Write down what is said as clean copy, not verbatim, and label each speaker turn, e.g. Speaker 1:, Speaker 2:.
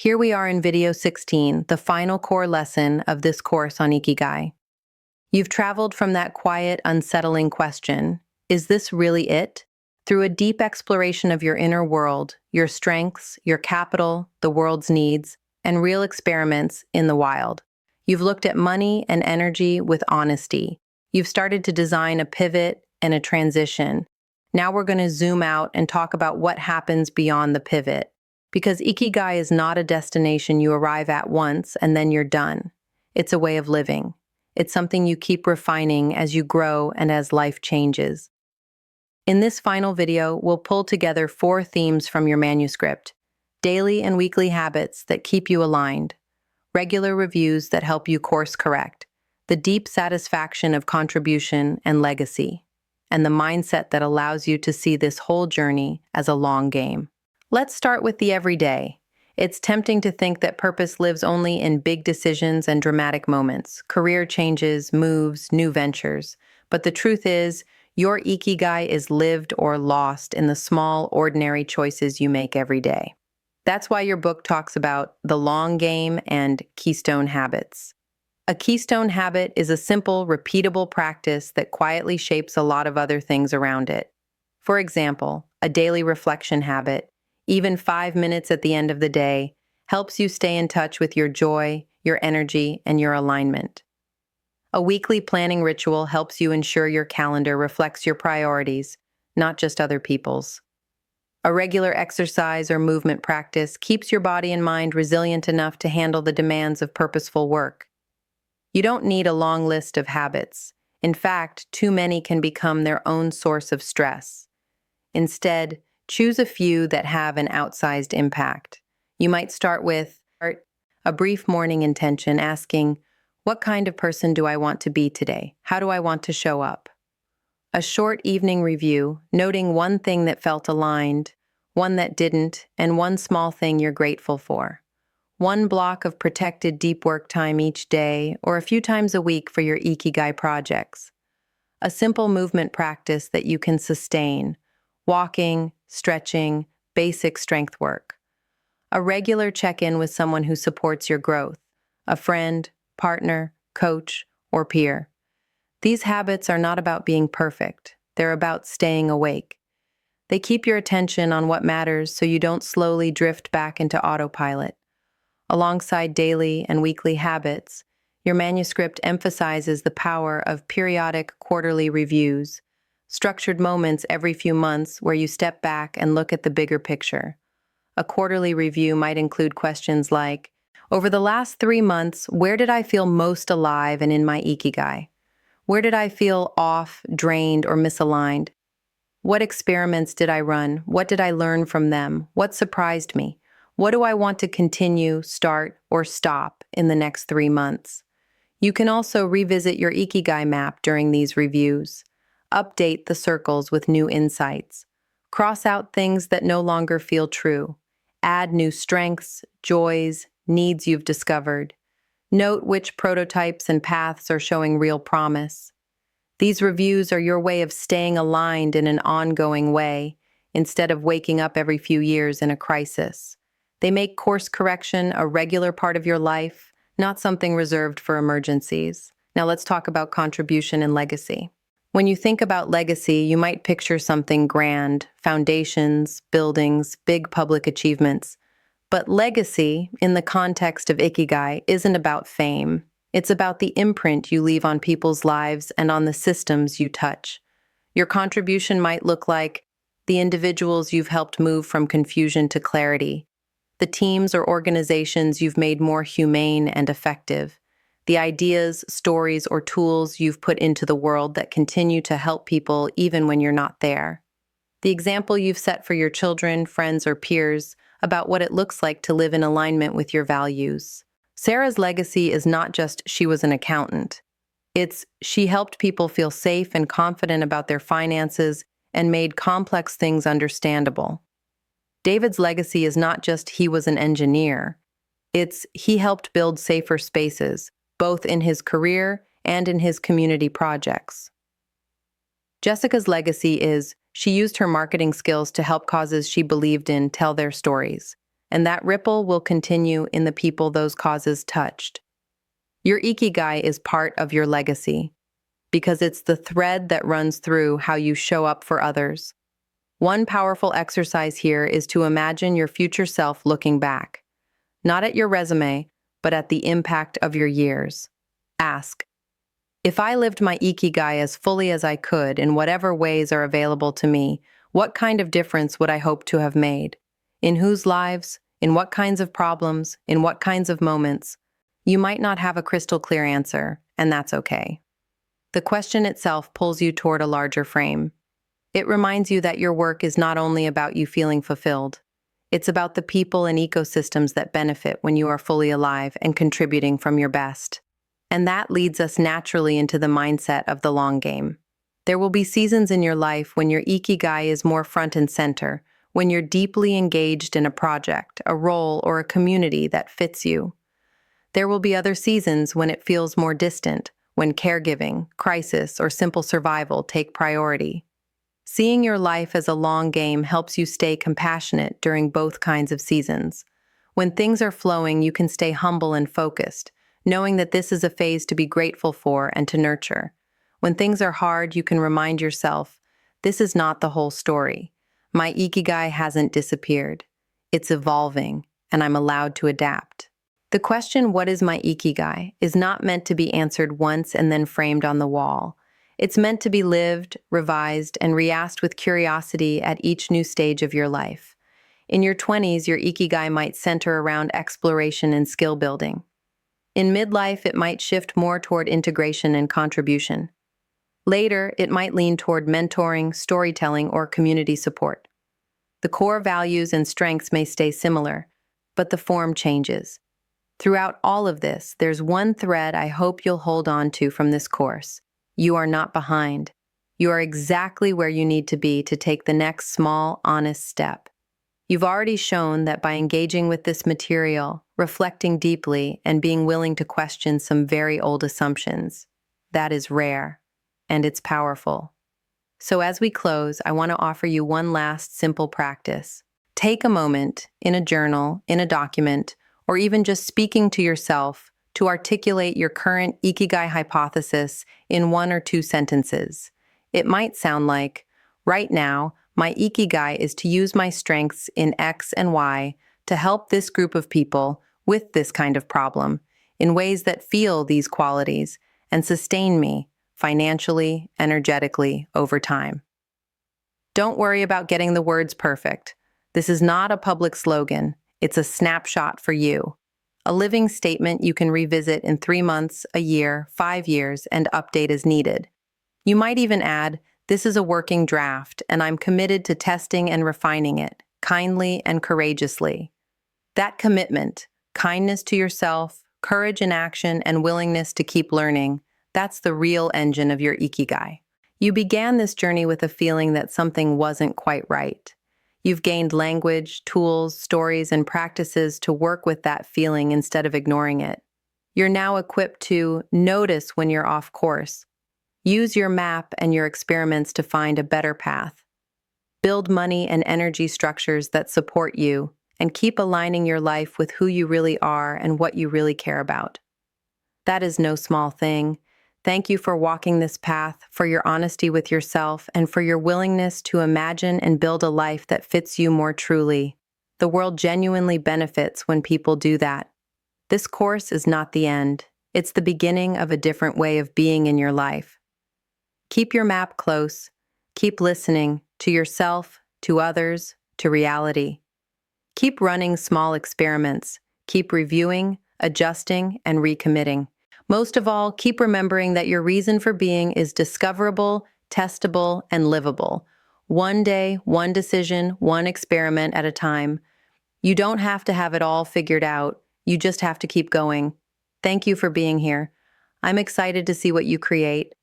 Speaker 1: Here we are in video 16, the final core lesson of this course on Ikigai. You've traveled from that quiet, unsettling question, is this really it? Through a deep exploration of your inner world, your strengths, your capital, the world's needs, and real experiments in the wild. You've looked at money and energy with honesty. You've started to design a pivot and a transition. Now we're going to zoom out and talk about what happens beyond the pivot. Because Ikigai is not a destination you arrive at once and then you're done. It's a way of living. It's something you keep refining as you grow and as life changes. In this final video, we'll pull together 4 themes from your manuscript: daily and weekly habits that keep you aligned, regular reviews that help you course correct, the deep satisfaction of contribution and legacy, and the mindset that allows you to see this whole journey as a long game. Let's start with the everyday. It's tempting to think that purpose lives only in big decisions and dramatic moments, career changes, moves, new ventures. But the truth is, your Ikigai is lived or lost in the small, ordinary choices you make every day. That's why your book talks about the long game and keystone habits. A keystone habit is a simple, repeatable practice that quietly shapes a lot of other things around it. For example, a daily reflection habit, even 5 minutes at the end of the day, helps you stay in touch with your joy, your energy, and your alignment. A weekly planning ritual helps you ensure your calendar reflects your priorities, not just other people's. A regular exercise or movement practice keeps your body and mind resilient enough to handle the demands of purposeful work. You don't need a long list of habits. In fact, too many can become their own source of stress. Instead, choose a few that have an outsized impact. You might start with a brief morning intention asking, what kind of person do I want to be today? How do I want to show up? A short evening review, noting one thing that felt aligned, one that didn't, and one small thing you're grateful for. One block of protected deep work time each day, or a few times a week for your Ikigai projects. A simple movement practice that you can sustain, walking, stretching, basic strength work. A regular check-in with someone who supports your growth, a friend, partner, coach, or peer. These habits are not about being perfect. They're about staying awake. They keep your attention on what matters so you don't slowly drift back into autopilot. Alongside daily and weekly habits, your manuscript emphasizes the power of periodic quarterly reviews, structured moments every few months where you step back and look at the bigger picture. A quarterly review might include questions like, over the last 3 months, where did I feel most alive and in my Ikigai? Where did I feel off, drained, or misaligned? What experiments did I run? What did I learn from them? What surprised me? What do I want to continue, start, or stop in the next 3 months? You can also revisit your Ikigai map during these reviews. Update the circles with new insights. Cross out things that no longer feel true. Add new strengths, joys, needs you've discovered. Note which prototypes and paths are showing real promise. These reviews are your way of staying aligned in an ongoing way, instead of waking up every few years in a crisis. They make course correction a regular part of your life, not something reserved for emergencies. Now let's talk about contribution and legacy. When you think about legacy, you might picture something grand, foundations, buildings, big public achievements. But legacy, in the context of Ikigai, isn't about fame. It's about the imprint you leave on people's lives and on the systems you touch. Your contribution might look like the individuals you've helped move from confusion to clarity, the teams or organizations you've made more humane and effective, the ideas, stories, or tools you've put into the world that continue to help people even when you're not there. The example you've set for your children, friends, or peers about what it looks like to live in alignment with your values. Sarah's legacy is not just she was an accountant. It's she helped people feel safe and confident about their finances and made complex things understandable. David's legacy is not just he was an engineer. It's he helped build safer spaces, both in his career and in his community projects. Jessica's legacy is she used her marketing skills to help causes she believed in tell their stories. and that ripple will continue in the people those causes touched. Your Ikigai is part of your legacy because it's the thread that runs through how you show up for others. One powerful exercise here is to imagine your future self looking back, not at your resume, but at the impact of your years. Ask, if I lived my Ikigai as fully as I could in whatever ways are available to me, what kind of difference would I hope to have made? In whose lives? In what kinds of problems? In what kinds of moments? You might not have a crystal clear answer, and that's okay. The question itself pulls you toward a larger frame. It reminds you that your work is not only about you feeling fulfilled. It's about the people and ecosystems that benefit when you are fully alive and contributing from your best. And that leads us naturally into the mindset of the long game. There will be seasons in your life when your Ikigai is more front and center, when you're deeply engaged in a project, a role, or a community that fits you. There will be other seasons when it feels more distant, when caregiving, crisis, or simple survival take priority. Seeing your life as a long game helps you stay compassionate during both kinds of seasons. When things are flowing, you can stay humble and focused, knowing that this is a phase to be grateful for and to nurture. When things are hard, you can remind yourself, this is not the whole story. My Ikigai hasn't disappeared. It's evolving, and I'm allowed to adapt. The question, what is my Ikigai, is not meant to be answered once and then framed on the wall. It's meant to be lived, revised, and re-asked with curiosity at each new stage of your life. In your 20s, your Ikigai might center around exploration and skill building. In midlife, it might shift more toward integration and contribution. Later, it might lean toward mentoring, storytelling, or community support. The core values and strengths may stay similar, but the form changes. Throughout all of this, there's one thread I hope you'll hold on to from this course. You are not behind. You are exactly where you need to be to take the next small, honest step. You've already shown that by engaging with this material, reflecting deeply, and being willing to question some very old assumptions, that is rare, and it's powerful. So as we close, I want to offer you one last simple practice. Take a moment, in a journal, in a document, or even just speaking to yourself, to articulate your current Ikigai hypothesis in 1 or 2 sentences. It might sound like, right now, my Ikigai is to use my strengths in X and Y to help this group of people with this kind of problem in ways that feel these qualities and sustain me financially, energetically, over time. Don't worry about getting the words perfect. This is not a public slogan. It's a snapshot for you. A living statement you can revisit in 3 months, a year, 5 years, and update as needed. You might even add, this is a working draft, and I'm committed to testing and refining it, kindly and courageously. That commitment, kindness to yourself, courage in action, and willingness to keep learning, that's the real engine of your Ikigai. You began this journey with a feeling that something wasn't quite right. You've gained language, tools, stories, and practices to work with that feeling instead of ignoring it. You're now equipped to notice when you're off course. Use your map and your experiments to find a better path. Build money and energy structures that support you, and keep aligning your life with who you really are and what you really care about. That is no small thing. Thank you for walking this path, for your honesty with yourself, and for your willingness to imagine and build a life that fits you more truly. The world genuinely benefits when people do that. This course is not the end. It's the beginning of a different way of being in your life. Keep your map close. Keep listening to yourself, to others, to reality. Keep running small experiments. Keep reviewing, adjusting, and recommitting. Most of all, keep remembering that your reason for being is discoverable, testable, and livable. One day, one decision, one experiment at a time. You don't have to have it all figured out. You just have to keep going. Thank you for being here. I'm excited to see what you create.